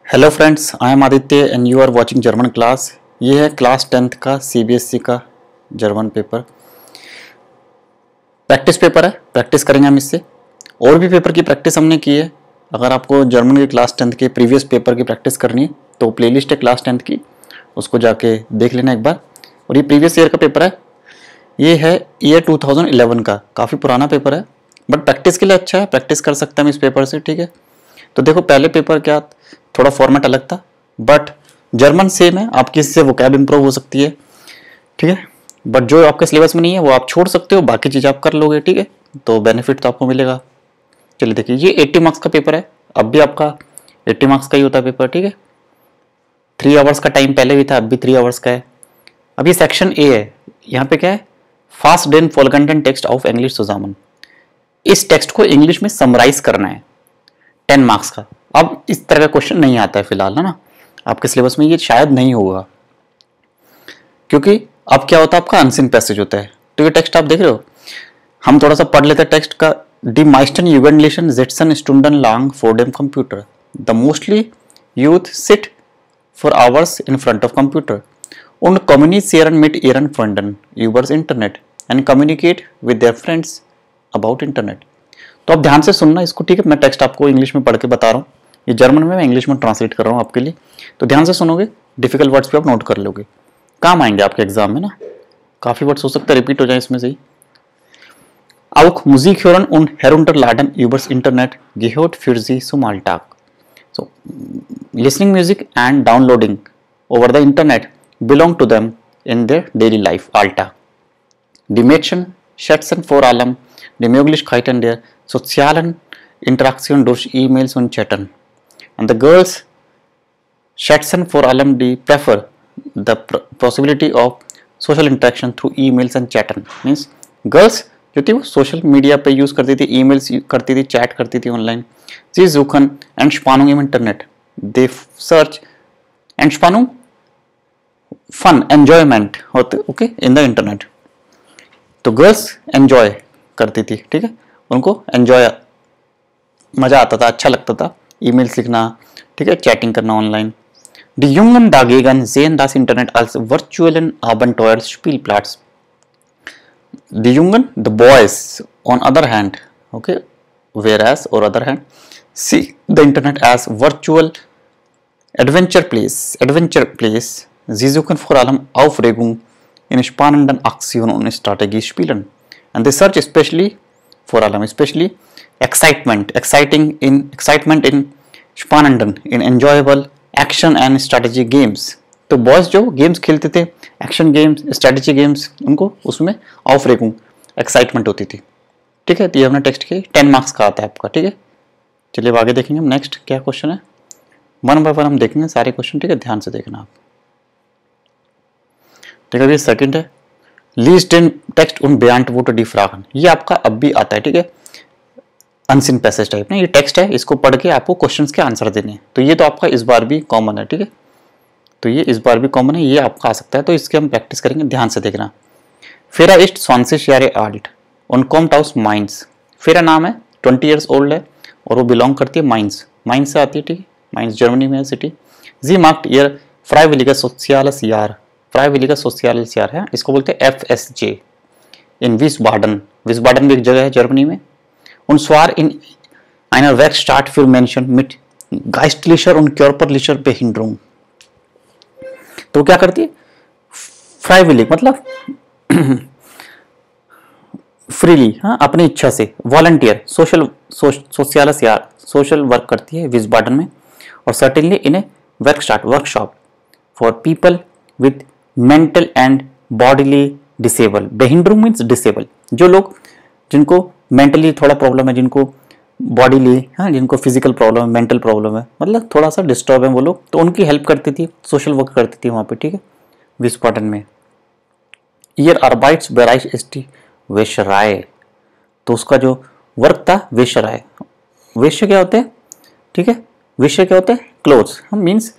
Hello friends, I am Aditya and you are watching German class. ये है class 10th का CBSE का German paper. Practice paper है, practice करेंगे हम इससे। और भी पेपर की प्रैक्टिस हमने की है। अगर आपको जर्मन के क्लास 10th के प्रीवियस पेपर की प्रैक्टिस करनी है तो प्लेलिस्ट है क्लास 10th की, उसको जाके देख लेना एक बार। और ये प्रीवियस ईयर का पेपर है, ये है ईयर 2011 का, काफ़ी पुराना पेपर है बट प्रैक्टिस के लिए अच्छा है, प्रैक्टिस कर सकते हैं हम इस पेपर से। ठीक है, तो देखो पहले पेपर क्या, थोड़ा फॉर्मेट अलग था बट जर्मन सेम है, आपकी इससे वोकैब इंप्रूव हो सकती है। ठीक है, बट जो आपके सिलेबस में नहीं है वो आप छोड़ सकते हो, बाकी चीज़ आप कर लोगे। ठीक है, तो बेनिफिट तो आपको मिलेगा। चलिए देखिए, ये 80 मार्क्स का पेपर है, अब भी आपका 80 मार्क्स का ही होता है पेपर। ठीक है, 3 आवर्स का टाइम पहले भी था, अब भी 3 आवर्स का है। अब ये सेक्शन ए है, यहाँ पे क्या है, फास्ट डेन फॉलकंटेंट टेक्स्ट ऑफ इंग्लिश सुजामन। इस टेक्स्ट को इंग्लिश में समराइज करना है 10 मार्क्स का। अब इस तरह का क्वेश्चन नहीं आता है फिलहाल, है ना, आपके सिलेबस में ये शायद नहीं होगा, क्योंकि अब क्या होता है, आपका अनसीन पैसेज होता है। तो ये टेक्स्ट आप देख रहे हो, हम थोड़ा सा पढ़ लेते हैं टेक्स्ट का। डी माइस्टन युगेंडलेशन जेटसन स्टुंडन लॉन्ग फॉर देम कंप्यूटर, the mostly youth sit for hours in front of computer und kommunizieren mit ihren Freunden übers Internet and communicate with their friends about Internet। तो आप ध्यान से सुनना इसको, ठीक है। मैं टेक्स्ट आपको इंग्लिश में पढ़ के बता रहा हूँ, ये जर्मन में मैं इंग्लिश में ट्रांसलेट कर रहा हूँ आपके लिए, तो ध्यान से सुनोगे, डिफिकल्ट वर्ड्स भी आप नोट कर लोगे, काम आएंगे आपके एग्जाम में ना। काफी वर्ड्स हो सकता है रिपीट हो जाए इसमें से ही। Auch Musik hören und herunterladen übers Internet gehört für sie zum Alltag। So, listening music and downloading over the Internet belong to them in their daily life Alltag। Die Mädchen schätzen vor allem die Möglichkeiten der sozialen Interaktion durch E-Mails und Chatten, and the girls schätzen vor allem die prefer the possibility of social interaction through emails and chatten। Means girls जो थी वो social media पे use करती थी, emails करती थी, chat करती थी online. Sie suchen Entspannung im Internet, they search Entspannung fun enjoyment होते ओके इन द इंटरनेट। तो गर्ल्स एंजॉय करती थी, ठीक है, उनको एंजॉय मजा आता था, अच्छा लगता था ईमेल्स लिखना, ठीक है, चैटिंग करना online. Die Jungen dagegen sehen das Internet als virtuellen Abenteuerspielplatz। Die Jungen, the boys on other hand, okay, whereas or other hand see the internet as virtual adventure place। Sie suchen vor allem Aufregung in spannenden Aktionen und Strategiespielen, and they search especially excitement in spannenden, in enjoyable action and strategy games। तो boys जो games खेलते थे, action games, strategy games, उनको उसमें Aufregung excitement होती थी। ठीक है, तो ये हमने टेक्स्ट के 10 मार्क्स का आता है आपका। ठीक है, चलिए अब आगे देखेंगे हम नेक्स्ट क्या क्वेश्चन है, वन बाय वन हम देखेंगे सारे क्वेश्चन। ठीक है, ध्यान से देखना आप। ठीक है, ये सेकंड है, लीज den टेक्स्ट उन beantworte die Fragen। ये आपका अब भी आता है, ठीक है, अनसीन पैसेज टाइप ना, ये टेक्स्ट है, इसको पढ़ के आपको क्वेश्चंस के आंसर देने हैं। तो ये तो आपका इस बार भी कॉमन है, ठीक है, तो ये इस बार भी कॉमन है, ये आपका आ सकता है, तो इसके हम प्रैक्टिस करेंगे, ध्यान से देखना। फेरा east 20 Jahre alt und kommt aus Mainz। फेरा नाम है, 20 years old है और वो बिलोंग करती है माइंस से आती है, ठीक है, माइंस जर्मनी में है सिटी। जी मार्क्ट ईयर फ्राइविलिges सोशियालिस यार, फ्राइविलिges सोशियालिस यार है, इसको बोलते हैं FSJ इन विस्बाडन भी एक जगह है जर्मनी में। उन स्वार इन einer Werkstatt für Menschen mit geistlicher und körperlicher Behinderung। तो क्या करती है, फ्राइविली मतलब फ्रीली, हाँ, अपनी इच्छा से, वॉलंटियर, सोशियालिस यार, सोशल वर्क करती है विस्बाडन में। और certainly in a workshop for people with mental and bodily disable. बेहिंड्रूम मीन्स डिसेबल, जो लोग जिनको मेंटली थोड़ा प्रॉब्लम है, जिनको बॉडीली, हाँ, जिनको फिजिकल प्रॉब्लम है, मेंटल प्रॉब्लम है, मतलब थोड़ा सा डिस्टर्ब है वो लोग, तो उनकी हेल्प करती थी, सोशल वर्क करती थी वहाँ पे। ठीक है, विस्बाडन में। ईयर अर्बाइट्स बेराइश एसटी वेशराय, तो उसका जो वर्क था वेशराय। वेश्य क्या होते हैं, ठीक है, वेश्य क्या होते हैं, क्लोथ्स, हम मीन्स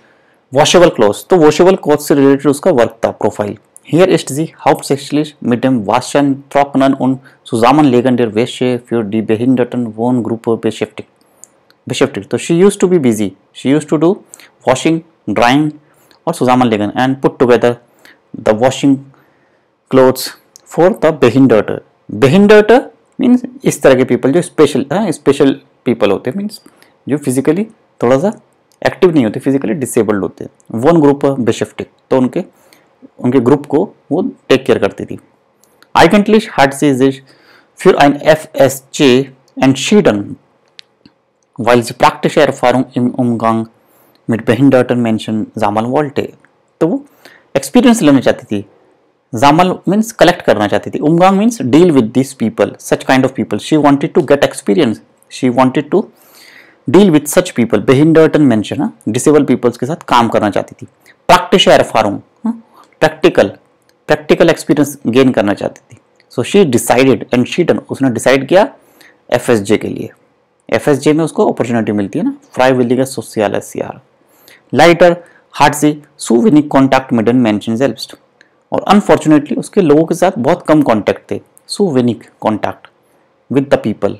वॉशेबल क्लोथ्स, तो वॉशेबल क्लोथ से रिलेटेड उसका वर्क था, profile. Hier ist sie hauptsächlich mit dem Waschen, Trocknen und Zusammenlegen der Wäsche für die behinderten Wohngruppe beschäftigt. So she used to be busy. She use to do washing, drying और सुजामन लेगन and put together the washing clothes for the बेहिंडर्टर। बेहिंडर्टर means इस तरह के people जो special people होते हैं, मीन्स जो फिजिकली थोड़ा सा एक्टिव नहीं होते, फिजिकली डिसेबल्ड होते हैं। वन ग्रुप बेशेफ्टिक, तो उनके ग्रुप को वो टेक केयर करती थी। Eigentlich hat sie sich für ein FSJ entschieden, weil sie praktische Erfahrung im Umgang mit behinderten Menschen sammeln wollte। तो वो एक्सपीरियंस लेना चाहती थी। जामल मीन्स कलेक्ट करना चाहती थी, उमगांग means deal with this people, such kind of people. She wanted to get experience, she wanted to deal with such people, बेहिंडर्टन मेंशन, डिसेबल पीपल्स के साथ काम करना चाहती थी। प्रैक्टिस एरफारूंग, प्रैक्टिकल एक्सपीरियंस गेन करना चाहती थी। So she decided and she done, उसने डिसाइड किया एफएसजे के लिए। एफएसजे में उसको अपॉर्चुनिटी मिलती है ना, फ्राइविलिगा सोशियलिस यार। लाइटर हार्ट से सुविनिक कॉन्टैक्ट मिडन मेंशन सेल्फ्स्ट, और अनफॉर्चुनेटली उसके लोगों के साथ बहुत कम कॉन्टैक्ट थे, सुविनिक कॉन्टैक्ट विद द पीपल।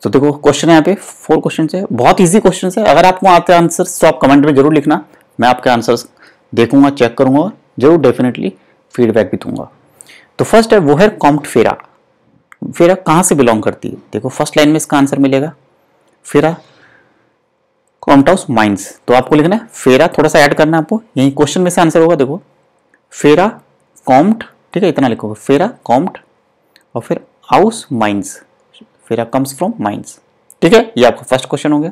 तो देखो क्वेश्चन है यहाँ पे 4 क्वेश्चन है, बहुत इजी क्वेश्चन है। अगर आपको आते हैं आंसर तो आप कमेंट में जरूर लिखना, मैं आपके आंसर्स देखूंगा, चेक करूंगा, जरूर डेफिनेटली फीडबैक भी दूंगा। तो फर्स्ट है वो है कॉम्ट फेरा। फेरा कहां से बिलोंग करती है? देखो फर्स्ट लाइन में इसका आंसर मिलेगा फेरा कॉम्ट हाउस माइंस। तो आपको लिखना है फेरा, थोड़ा सा ऐड करना है आपको, यही क्वेश्चन में से आंसर होगा। देखो फेरा कॉम्ट, ठीक है, इतना लिखोगे फेरा कॉम्ट और फिर हाउस माइंस, फेरा कम्स फ्रॉम माइंस, ठीक है। ये आपका फर्स्ट क्वेश्चन हो गया।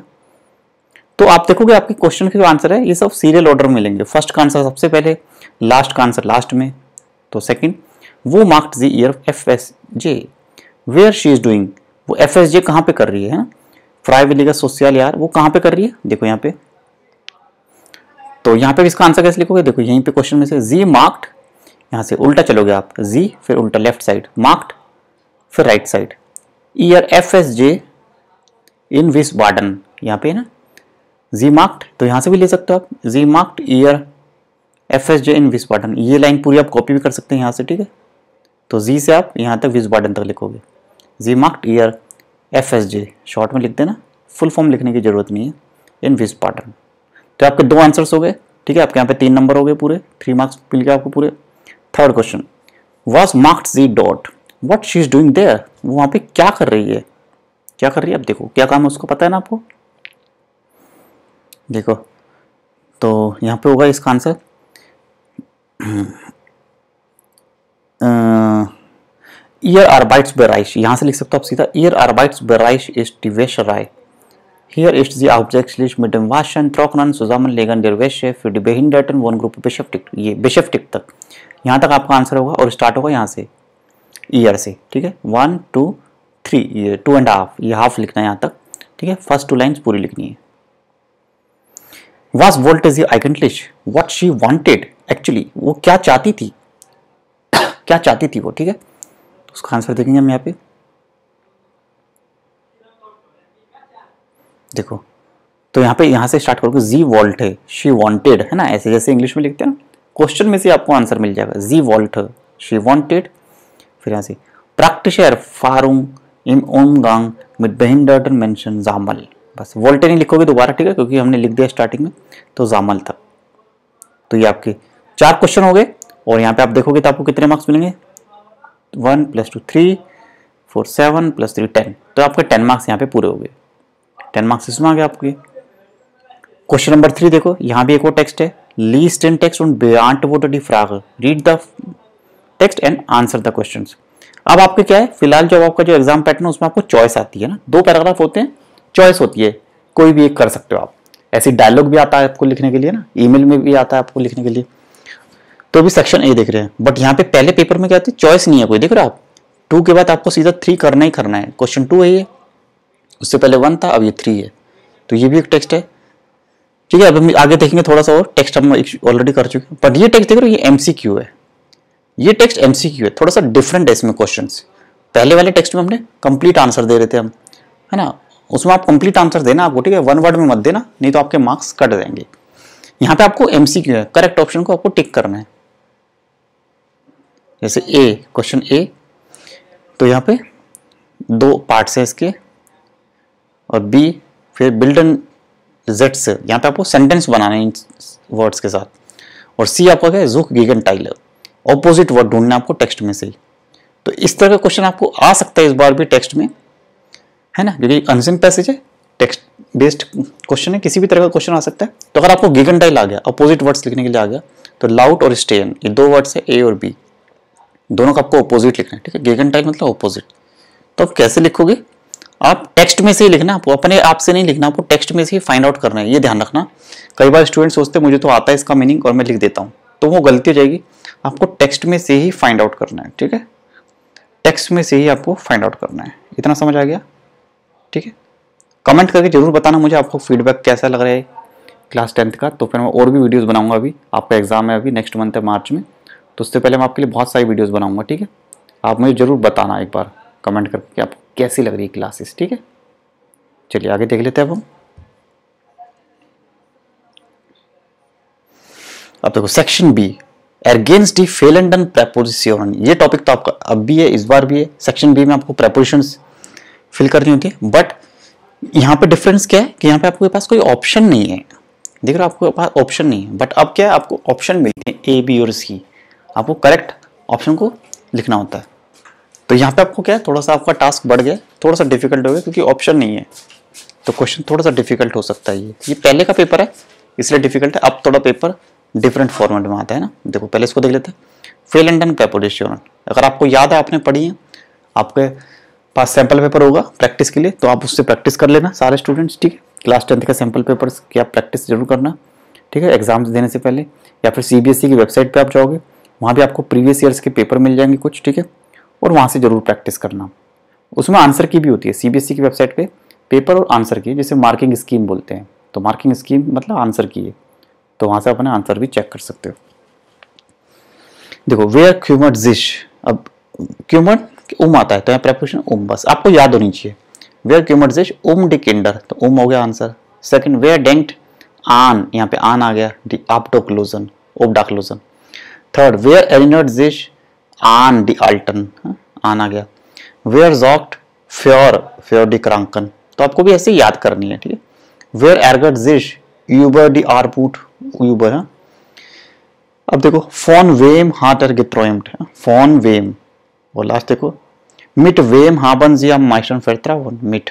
तो आप देखोगे आपके क्वेश्चन के जो आंसर है ये सब सीरियल ऑर्डर में मिलेंगे। फर्स्ट का आंसर सबसे पहले, लास्ट का आंसर लास्ट में। तो सेकंड, वो marked the year FSJ where she is doing, वो एफएसजे कहां पे कर रही है? फ्राइविलिगा सोशियल यार, वो कहां पे कर रही है? देखो यहाँ पे, तो यहाँ पे भी इसका आंसर कैसे लिखोगे? देखो यहीं पे क्वेश्चन में से जी मार्क्ड, यहाँ से उल्टा चलोगे आप, जी फिर उल्टा लेफ्ट साइड, मार्क्ड फिर राइट साइड, ईयर एफएसजे इन विस्बाडन, यहाँ पे ना जी मार्क्ड, तो यहाँ से भी ले सकते हो आप, जी मार्क्ड ईयर एफएसजे इन विस्बाडन। ये लाइन पूरी आप कॉपी भी कर सकते हैं यहाँ से, ठीक है। तो जी से आप यहाँ तक विस्बाडन तक लिखोगे, जी मार्क्ड ईयर एफएसजे, शॉर्ट में लिख देना, फुल फॉर्म लिखने की जरूरत नहीं है, इन विस्बाडन। तो आपके 2 आंसर्स हो गए, ठीक है। आपके यहाँ पे 3 नंबर हो गए पूरे, 3 मार्क्स मिल गए आपको पूरे। Third question, was marked G dot what she is doing there, वो वहाँ पे क्या कर रही है? क्या कर रही है? अब देखो क्या काम है उसको, पता है ना आपको। देखो तो यहाँ पे होगा इसका आंसर Ihr Arbeitsbereich, यहाँ से लिख सकते हो आप सीधा, Ihr Arbeitsbereich ist die Wäscherei. Hier ist sie hauptsächlich mit dem Waschen, Trocknen, Zusammenlegen der Wäsche für die behinderten Wohngruppe beschäftigt। ये beschäftigt तक, यहाँ तक आपका आंसर होगा और स्टार्ट होगा यहाँ से, ईयर से, ठीक है। 1 2 3, ये 2 and half, ये हाफ लिखना है यहाँ तक, ठीक है। फर्स्ट 2 लाइन्स पूरी लिखनी है। Was wollte sie eigentlich? What she wanted actually, वो क्या चाहती थी, क्या चाहती थी वो, ठीक है। उसका आंसर देखेंगे हम यहाँ पे। देखो तो यहाँ से स्टार्ट करोगे, जी वॉल्ट है, शी वांटेड है ना, ऐसे जैसे इंग्लिश में लिखते हैं ना, क्वेश्चन में से आपको आंसर मिल जाएगा, जी वॉल्ट शी वांटेड, फिर यहाँ से praktische Erfahrung im Umgang mit behinderten Menschen sammeln, बस वोल्टे नहीं लिखोगे दोबारा, ठीक है, क्योंकि हमने लिख दिया स्टार्टिंग में, तो जामल तक। तो ये आपके 4 क्वेश्चन हो गए, और यहाँ पे आप देखोगे तो आपको कितने मार्क्स मिलेंगे? 1 + 2 3 4 7 + 3 10, तो आपके 10 मार्क्स यहाँ पे पूरे हो गए। 10 मार्क्स इसमें आ गए आपके। क्वेश्चन नंबर 3 देखो, यहाँ भी एक और टेक्स्ट है, least in text und beantworte die Frage, read the text and answer the questions. अब आपके क्या है, फिलहाल जो आपका जो एग्जाम पैटर्न है उसमें आपको चॉइस आती है ना, 2 पैराग्राफ होते हैं, चॉइस होती है, कोई भी एक कर सकते हो आप। ऐसी डायलॉग भी आता है आपको लिखने के लिए ना, ईमेल में भी आता है आपको लिखने के लिए। तो अभी सेक्शन ए देख रहे हैं, बट यहाँ पे पहले पेपर में क्या होती है, चॉइस नहीं है कोई, देख रहे हो आप। 2 के बाद आपको सीधा 3 करना ही करना है। क्वेश्चन 2 है ये, उससे पहले 1 था, अब ये 3 है। तो ये भी एक टेक्स्ट है, ठीक है। अब हम आगे देखेंगे थोड़ा सा और, टेक्स्ट हम ऑलरेडी कर चुके हैं, बट ये टेक्स्ट देख रहे हो, ये एमसीक्यू है, ये टेक्स्ट एमसीक्यू है, थोड़ा सा डिफरेंट है इसमें क्वेश्चंस। पहले वाले टेक्स्ट में हमने कंप्लीट आंसर दे रहे थे हम, है ना, उसमें आप कंप्लीट आंसर देना आपको, ठीक है, 1 वर्ड में मत देना, नहीं तो आपके मार्क्स कट जाएंगे। यहाँ पे आपको एमसीक्यू है, करेक्ट ऑप्शन को आपको टिक करना है। जैसे ए, क्वेश्चन ए, तो यहाँ पे 2 पार्ट्स है इसके, और बी फिर बिल्ड एन जेड से, यहाँ पे आपको सेंटेंस बनाना है इन वर्ड्स के साथ। और सी आपका क्या है, ज़ुक गेगेनटाइल, ऑपोजिट वर्ड ढूंढना है आपको टेक्स्ट में से ही। तो इस तरह का क्वेश्चन आपको आ सकता है इस बार भी टेक्स्ट में, है ना, क्योंकि अनसीन पैसेज है, टेक्स्ट बेस्ड क्वेश्चन है, किसी भी तरह का क्वेश्चन आ सकता है। तो अगर आपको गेगेनटाइल आ गया, अपोजिट वर्ड्स लिखने के लिए आ गया, तो लाउट और स्टेन ये दो वर्ड्स है, ए और बी, दोनों का आपको अपोजिट लिखना है, ठीक है। गेगेनटाइल मतलब अपोजिट। तो आप कैसे लिखोगे, आप टेक्स्ट में से ही लिखना, आपको अपने आप से नहीं लिखना, आपको टेक्स्ट में से ही फाइंड आउट करना है, ये ध्यान रखना। कई बार स्टूडेंट सोचते हैं मुझे तो आता है इसका मीनिंग और मैं लिख देता हूँ, तो वो गलती हो जाएगी। आपको टेक्स्ट में से ही फाइंड आउट करना है, ठीक है, टेक्स्ट में से ही आपको फाइंड आउट करना है। इतना समझ आ गया, ठीक है। कमेंट करके जरूर बताना मुझे आपको फीडबैक कैसा लग रहा है क्लास 10th का। तो फिर मैं और भी वीडियोस बनाऊंगा, अभी आपका एग्जाम है अभी नेक्स्ट मंथ है मार्च में, तो उससे पहले मैं आपके लिए बहुत सारी वीडियोस बनाऊंगा, ठीक है। आप मुझे जरूर बताना एक बार कमेंट करके कि आपको कैसी लग रही है क्लासेस, ठीक है। चलिए आगे देख लेते हैं अब हम। अब देखो section B, against the fail and done preposition. ये टॉपिक तो आपका अब भी है, इस बार भी है। सेक्शन बी में आपको प्रेपोजिशंस फिल करनी होती है, बट यहाँ पे डिफरेंस क्या है कि यहाँ पे आपके पास कोई ऑप्शन नहीं है, देख रहे हो, आपके पास ऑप्शन नहीं है। बट अब क्या है, आपको ऑप्शन मिलते हैं ए, बी और सी, आपको करेक्ट ऑप्शन को लिखना होता है। तो यहाँ पे आपको क्या है, थोड़ा सा आपका टास्क बढ़ गया, थोड़ा सा डिफिकल्ट हो गया, क्योंकि ऑप्शन नहीं है, तो क्वेश्चन थोड़ा सा डिफिकल्ट हो सकता है। ये पहले का पेपर है इसलिए डिफिकल्ट है, अब थोड़ा पेपर डिफरेंट फॉर्मेट में आता है ना। देखो पहले इसको देख लेते हैं, फेल एंड डन प्रेपोजिशन। अगर आपको याद है, आपने पढ़ी है, आपके पास सैंपल पेपर होगा प्रैक्टिस के लिए, तो आप उससे प्रैक्टिस कर लेना सारे स्टूडेंट्स, ठीक है। क्लास 10th का सैंपल पेपर्स की आप प्रैक्टिस जरूर करना, ठीक है, एग्जाम्स देने से पहले। या फिर CBSE की वेबसाइट पे आप जाओगे, वहाँ भी आपको प्रीवियस ईयर्स के पेपर मिल जाएंगे कुछ, ठीक है, और वहाँ से जरूर प्रैक्टिस करना। उसमें आंसर की भी होती है, CBSE की वेबसाइट पे पेपर और आंसर की, जिसे मार्किंग स्कीम बोलते हैं। तो मार्किंग स्कीम मतलब आंसर की है, तो वहाँ से अपने आंसर भी चेक कर सकते हो। देखो वेयर क्यूमट जिश, अब क्यूमट उम आता है तो यहाँ प्रेपोजिशन उम, बस आपको याद होनी चाहिए। वेयर क्यूमट जिश उम डी किंडर, तो उम हो गया आंसर। सेकंड वेयर डेंट आन, यहाँ पे आन आ गया, डी आपडोक्लोजन, ओबडाक्लोजन। थर्ड वेयर एरिनट जिश आन डी आल्टन, आन आ गया। वेयर जॉक्ट फ्योर, फ्योर डी क्रांकन, तो आपको भी ऐसे याद करनी है, ठीक है। वेयर एरगट जिश यूबर डी आरपूट, यूबर है। अब देखो फोन वेम हाटर गेट्रोइम्ट, फोन वेम, और लास्ट देखो मिट वेम हाबन जिया माइस्टन फेरत्रा मिट।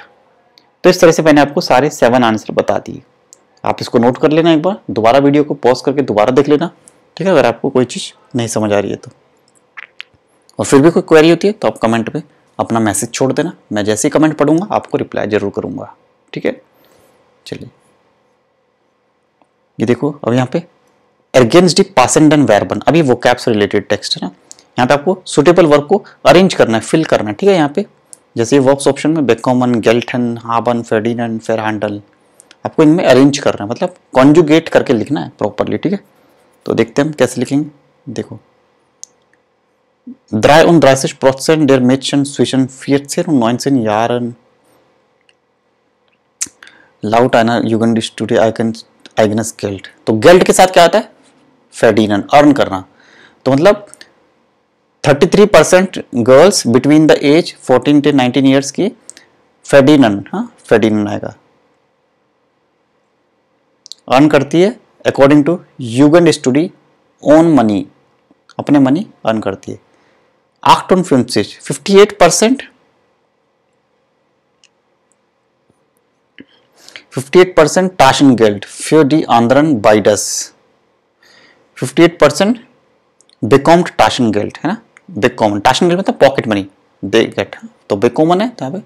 तो इस तरह से मैंने आपको सारे 7 आंसर बता दिए। आप इसको नोट कर लेना, एक बार दोबारा वीडियो को पॉज करके दोबारा देख लेना, ठीक है, अगर आपको कोई चीज़ नहीं समझ आ रही है तो। और फिर भी कोई क्वेरी होती है तो आप कमेंट पे अपना मैसेज छोड़ देना, मैं जैसे ही कमेंट पढ़ूंगा आपको रिप्लाई जरूर करूंगा, ठीक है। चलिए ये देखो, अब यहाँ पे अगेंस्ट दी पासेंट एंड वर्बन, अभी वोकैब से रिलेटेड टेक्स्ट है ना। यहाँ पे आपको सुटेबल वर्ब को अरेंज करना है, फिल करना है, ठीक है। यहाँ पे जैसे वर्ब्स ऑप्शन में बेकॉमन, गेल्टन, हाबन, फेर्डिनन, फेरहांडल, आपको इनमें अरेंज करना है, मतलब कॉन्जुगेट करके लिखना है प्रॉपरली, ठीक है। तो देखते हैं हम कैसे लिखेंगे। देखो drei und 30% der Mädchen zwischen 14 und 19 Jahren laut einer Jugendstudie eigenes Geld, तो गेल्ट के साथ क्या आता है, फेर्डिनन, अर्न करना। तो मतलब 33% girls between the age 14 to 19 years की फेर्डिनन, हाँ फेर्डिनन आएगा, अर्न करती है अकॉर्डिंग टू यूगेंड स्टडी ओन मनी, अपने मनी अर्न करती है। 58% 58% Taschengeld für die anderen beides, 58% bekommt Taschengeld, है ना, bekommen, Taschengeld मतलब पॉकेट मनी, दे गेट, तो bekommen है, तो यहाँ पे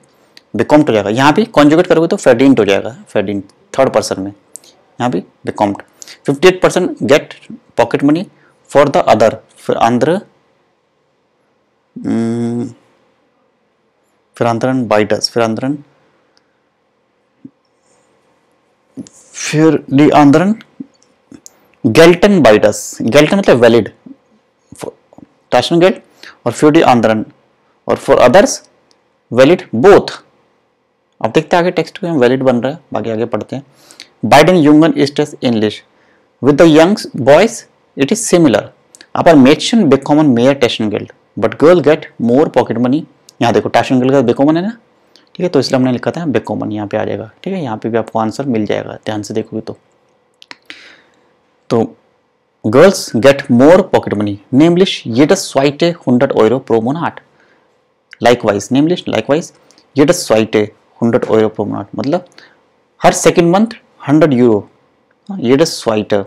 bekommt हो जाएगा। यहाँ भी कॉन्जुगेट करोगे तो verdient हो जाएगा, verdient थर्ड पर्सन में, यहाँ भी bekommt। 58% get pocket money for the other, फिर अंदर फिर अंदरन beides, फिर अंदरन फिर दी अंदरन गेल्टन beides, गेल्टन मतलब वैलिड, Taschengeld, और फिर दी अंदरन, और फॉर अदर्स वैलिड बोथ। अब देखते हैं आगे टेक्स्ट में वैलिड बन रहा है, बाकी आगे पढ़ते हैं। Beiden Jungen ist es ähnlich, with the young boys it is similar, aber Mädchen bekommen mehr Taschengeld but girl get more pocket money। यहाँ देखो Taschengeld का bekommen है ना, ठीक है, तो इसलिए हमने लिखा था बेकॉमन, यहाँ पे आ जाएगा। ठीक है, यहाँ पे भी आपको आंसर मिल जाएगा ध्यान से देखोगे तो girls get more pocket money, नेमलिश jedes zweite 100 Euro pro Monat, likewise नेमलिश likewise jedes zweite 100 Euro pro Monat, मतलब हर second month 100 euro. jedes zweite,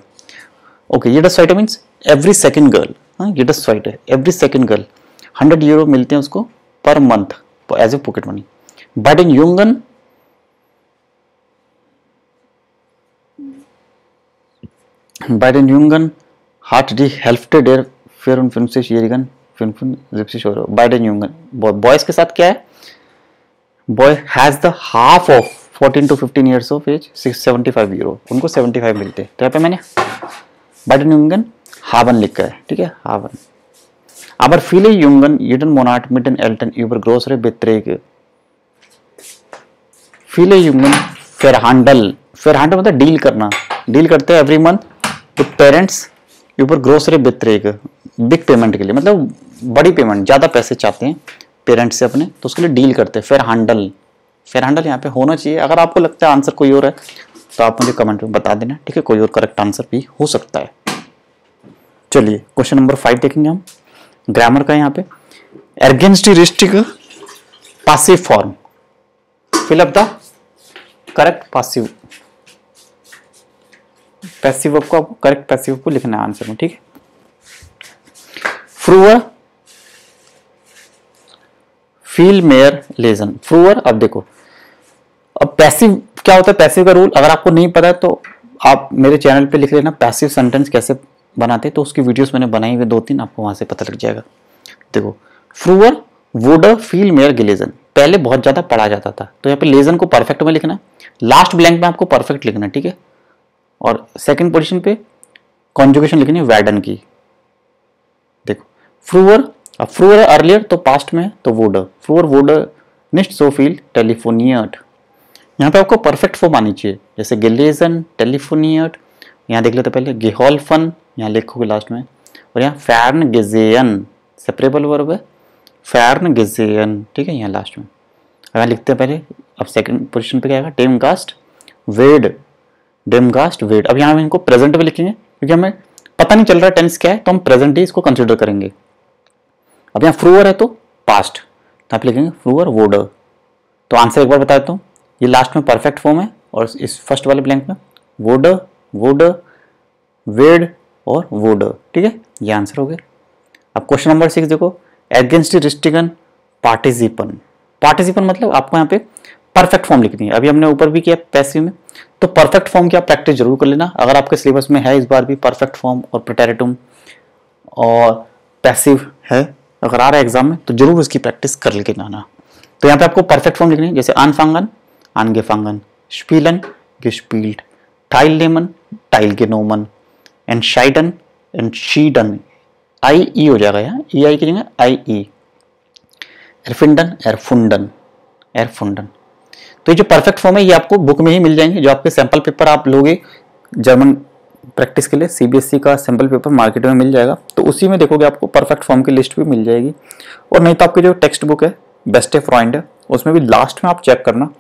okay, jedes zweite means every second girl, jedes zweite every second girl 100 यूरो मिलते हैं उसको per month as a pocket money. Bei den Jungen hat die Hälfte der 54-Jährigen 75 Euro। Bei den Jungen boys के साथ क्या है, boy has the half of 14 to 15 years of age 75 euro, उनको 75 मिलते हैं। तो यहाँ पे मैंने Bei den Jungen haben लिखा है। ठीक है, haben। Aber viele Jungen jeden Monat mit den Eltern über größere Beträge, viele Jungen verhandeln, verhandeln मतलब डील करना, डील करते हैं एवरी मंथ विद पेरेंट्स ऊपर ग्रोसरी beträge, बिग पेमेंट के लिए, मतलब बड़ी पेमेंट, ज़्यादा पैसे चाहते हैं पेरेंट्स से अपने, तो उसके लिए डील करते हैं। फेरहांडल, फेरहांडल यहाँ पे होना चाहिए। अगर आपको लगता है आंसर कोई और है तो आप मुझे कमेंट में बता देना। ठीक है, कोई और करेक्ट आंसर भी हो सकता है। चलिए क्वेश्चन नंबर 5 देखेंगे हम, ग्रामर का। यहाँ पे एर्गेन्स्टिरिस्टिक passive form, fill up the correct passive, passive को करेक्ट पैसिव को लिखना है आंसर में। ठीक है, फ्रूअर फील मेयर लेजन, फ्रूअर। अब देखो, अब पैसिव क्या होता है, पैसिव का रूल अगर आपको नहीं पता है तो आप मेरे चैनल पे लिख लेना पैसिव सेंटेंस कैसे बनाते, तो उसकी वीडियोस मैंने बनाई हुई 2-3, आपको वहां से पता लग जाएगा। देखो, फ्रूअर वुड फील मेयर गिलेजन, पहले बहुत ज्यादा पढ़ा जाता था, तो यहाँ पे लेजन को परफेक्ट में लिखना है, लास्ट ब्लैंक में आपको परफेक्ट लिखना है। ठीक है, और सेकंड पोजीशन पे कॉन्जुगेशन लिखनी है वैडन की। देखो, फ्रूअर, अब फ्रूअर अर्लियर तो पास्ट में, तो वुड, फ्रूअर वुड निस्ट सो फील टेलीफोनियट, यहाँ पे आपको परफेक्ट फॉर्म आनी चाहिए, जैसे गिलेजन, टेलीफोनियट, यहाँ देख लेते पहले गेहॉल्फन, यहाँ लिखोगे लास्ट में, और यहाँ फैर्न गेजेयन, सेपरेबल वर्ब है, फैर्न गेजेयन। ठीक है, यहाँ लास्ट में यहाँ लिखते हैं पहले। अब सेकंड पोजीशन पे क्या आएगा, डेमगास्ट वेड, डेमगास्ट वेड। अब यहाँ हम इनको प्रेजेंट में लिखेंगे क्योंकि हमें पता नहीं चल रहा टेंस क्या है, तो हम प्रेजेंट ही इसको कंसिडर करेंगे। अब यहाँ फ्रूअर है तो पास्ट, तो आप लिखेंगे फ्रूअर वुड। तो आंसर एक बार बता देता हूँ, ये लास्ट में परफेक्ट फॉर्म है और इस फर्स्ट वाले ब्लैंक में वुड, वुड, वेड और वुड। ठीक है, ये आंसर हो गया। अब क्वेश्चन नंबर 6 देखो, एगेंस्टिरिस्टिकन पार्टिसिपन, पार्टिसिपन मतलब आपको यहाँ पे परफेक्ट फॉर्म लिखनी है। अभी हमने ऊपर भी किया पैसिव में, तो परफेक्ट फॉर्म की आप प्रैक्टिस जरूर कर लेना। अगर आपके सिलेबस में है इस बार भी परफेक्ट फॉर्म और प्रेटेरिटुम और पैसिव है, अगर आ रहा है एग्जाम में, तो जरूर उसकी प्रैक्टिस कर लेके जाना। तो यहाँ पे आपको परफेक्ट फॉर्म लिखनी है, जैसे आनफांगन, आनगेफांगन, स्पीलन, गेस्पील्ड, टाइलनेमन, टाइलगेनोमन, एंशाइडन, एंशीडन, आई ई हो जाएगा यहाँ, ई आई की जगह आई ई, एरफिंडन, एरफुंडन, एरफुंडन। तो ये जो परफेक्ट फॉर्म है ये आपको बुक में ही मिल जाएंगे। जो आपके सैंपल पेपर आप लोगे जर्मन प्रैक्टिस के लिए, सीबीएसई का सैंपल पेपर मार्केट में मिल जाएगा, तो उसी में देखोगे आपको परफेक्ट फॉर्म की लिस्ट भी मिल जाएगी। और नहीं तो आपकी जो टेक्स्ट बुक है बेस्ट फ्रॉइंड है, उसमें भी लास्ट में आप चेक करना,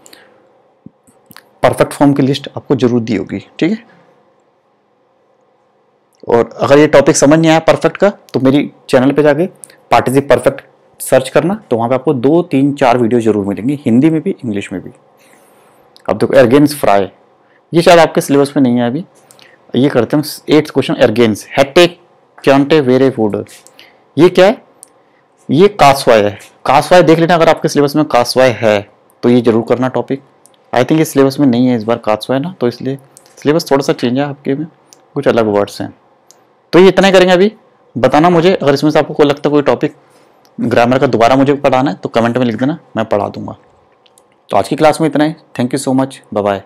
परफेक्ट फॉर्म की लिस्ट आपको जरूर दी होगी। ठीक है, और अगर ये टॉपिक समझ नहीं आया परफेक्ट का, तो मेरी चैनल पे जाके पार्टिसिप परफेक्ट सर्च करना, तो वहां पे आपको 2, 3, 4 वीडियो जरूर मिलेंगे, हिंदी में भी इंग्लिश में भी। अब देखो, एर्गेन्स फ्राई, ये शायद आपके सिलेबस में नहीं है अभी। ये करते हैं 8th क्वेश्चन, एर्गेन्स हेटे क्यांटे वेरे फूड, ये क्या है, ये कासवाय है। कासवाय देख लेना, अगर आपके सिलेबस में कासवाय है तो ये जरूर करना टॉपिक। आई थिंक इस सिलेबस में नहीं है इस बार कासवाय ना, तो इसलिए सिलेबस थोड़ा सा चेंज है आपके में, कुछ अलग वर्ड्स हैं। तो ये इतना ही करेंगे अभी। बताना मुझे अगर इसमें से आपको कोई लगता है कोई टॉपिक ग्रामर का दोबारा मुझे पढ़ाना है, तो कमेंट में लिख देना, मैं पढ़ा दूंगा। तो आज की क्लास में इतना ही। Thank you so much, bye bye.